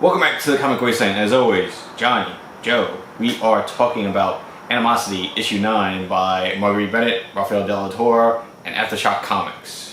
Welcome back to the Comic Wasteland. As always, Johnny, Joe, we are talking about Animosity issue 9 by Marguerite Bennett, Rafael De La Torre, and Aftershock Comics.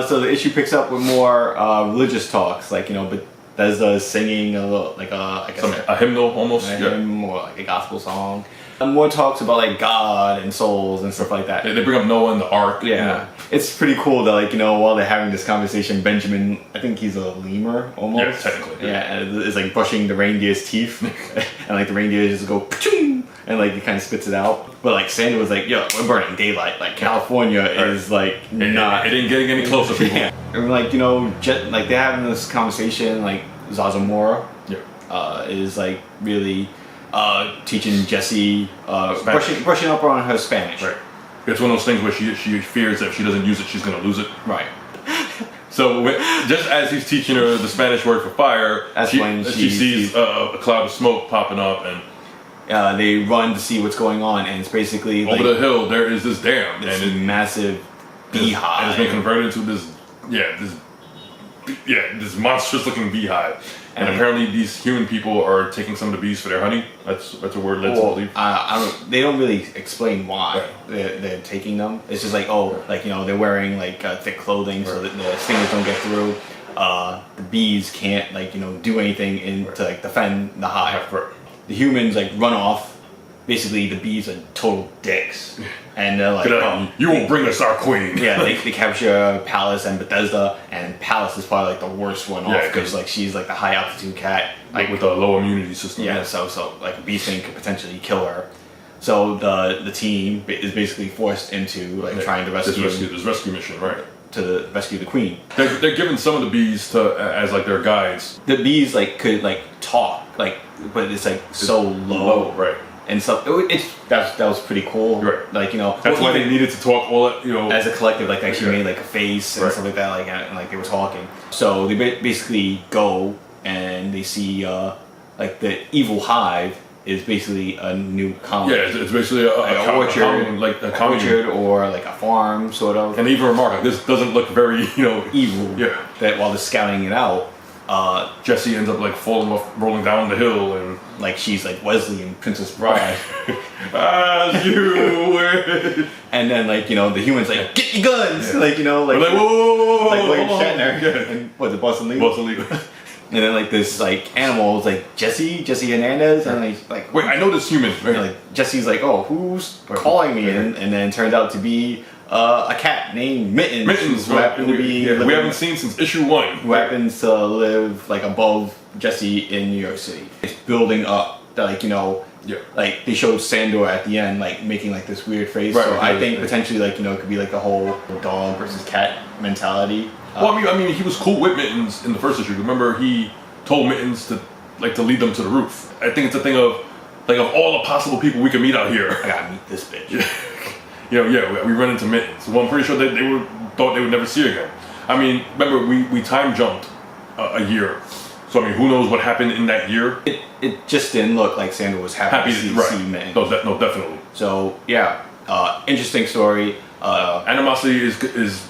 So the issue picks up with more religious talks, like, you know, but Bethesda singing a little, like a hymnal almost, a hymn or like a gospel song. And more talks about like God and souls and stuff like that. They bring up Noah and the Ark. Yeah, you know. It's pretty cool that, like, you know, while they're having this conversation, Benjamin, I think he's a lemur almost. Yeah, technically. Yeah, and it's like brushing the reindeer's teeth, and like the reindeer just go pa-chung, and like it kind of spits it out. But like Sandra was like, "Yo, we're burning daylight. Like California is like not. It ain't getting any closer, people." Yeah. And like, you know, like they're having this conversation. Like Zazamora, is like really teaching Jessie brushing up on her Spanish. Right. It's one of those things where she fears that if she doesn't use it, she's gonna lose it. Right. So just as he's teaching her the Spanish word for fire, she sees a cloud of smoke popping up, and they run to see what's going on, and it's basically over the hill there is this dam, this massive beehive, and it's been converted into this monstrous looking beehive. And apparently these human people are taking some of the bees for their honey. That's a word led to believe. They don't really explain why they're taking them. It's just like, like, you know, they're wearing like thick clothing so that the stingers don't get through. The bees can't, like, you know, do anything to like defend the hive. The humans like run off. Basically, the bees are total dicks, and they're like, "You won't bring us our queen." Yeah, they capture Palace and Bethesda, and Palace is probably like the worst one off because like she's like the high altitude cat, like with a low immunity system. Yeah, so like a bee sting could potentially kill her. So the team is basically forced into like trying to rescue this rescue mission, right? To rescue the queen. They're giving some of the bees as like their guides. The bees like could like talk, like, but it's like so low, right? And so that was pretty cool, right? Like, you know, that's why they needed to talk all, you know, as a collective. Like, actually made like a face and stuff like that, like, and like they were talking. So they basically go and they see like the evil hive is basically a new colony. Yeah, it's basically a orchard or like a farm, sort of. And even remark, like, this doesn't look very, you know, evil. Yeah. That while they're scouting it out, Jessie ends up like falling off, rolling down the hill, and like she's like Wesley in Princess Bride. As you wish. And then, like, you know, the humans like, get your guns, like, you know, like, we're like, whoa, like William Shatner, and what's it, Boston Legal? And then like this like animal is like Jesse Hernandez, and like wait, I know this human. Right? Like Jesse's like, oh, who's calling me? And then it turns out to be a cat named Mittens, who happened to be we haven't seen since issue 1. Who happens to live like above Jesse in New York City. It's building up, like, you know, like they showed Sandor at the end, like making like this weird face. So I think potentially, like, you know, it could be like the whole dog versus cat mentality. Well, I mean, he was cool with Mittens in the first issue. Remember, he told Mittens to lead them to the roof. I think it's a thing of, like, of all the possible people we can meet out here, I gotta meet this bitch. You know, we run into Mittens. Well, I'm pretty sure they thought they would never see her again. I mean, remember, we time jumped a year. So, I mean, who knows what happened in that year? It just didn't look like Sandor was happy to see Mittens. No, definitely. So, yeah, interesting story. Animosity is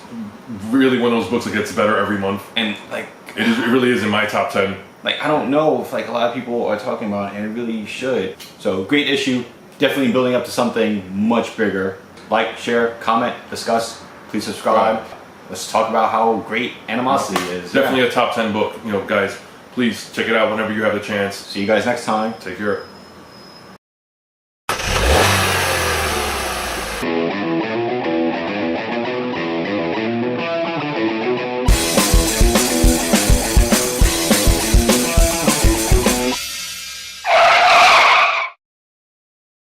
really one of those books that gets better every month. And, like, it really is in my top 10. Like, I don't know if, like, a lot of people are talking about it, and it really should. So, great issue. Definitely building up to something much bigger. Like, share, comment, discuss. Please subscribe. Let's talk about how great Animosity is. Definitely a top 10 book. You know, guys, please check it out whenever you have the chance. See you guys next time. Take care.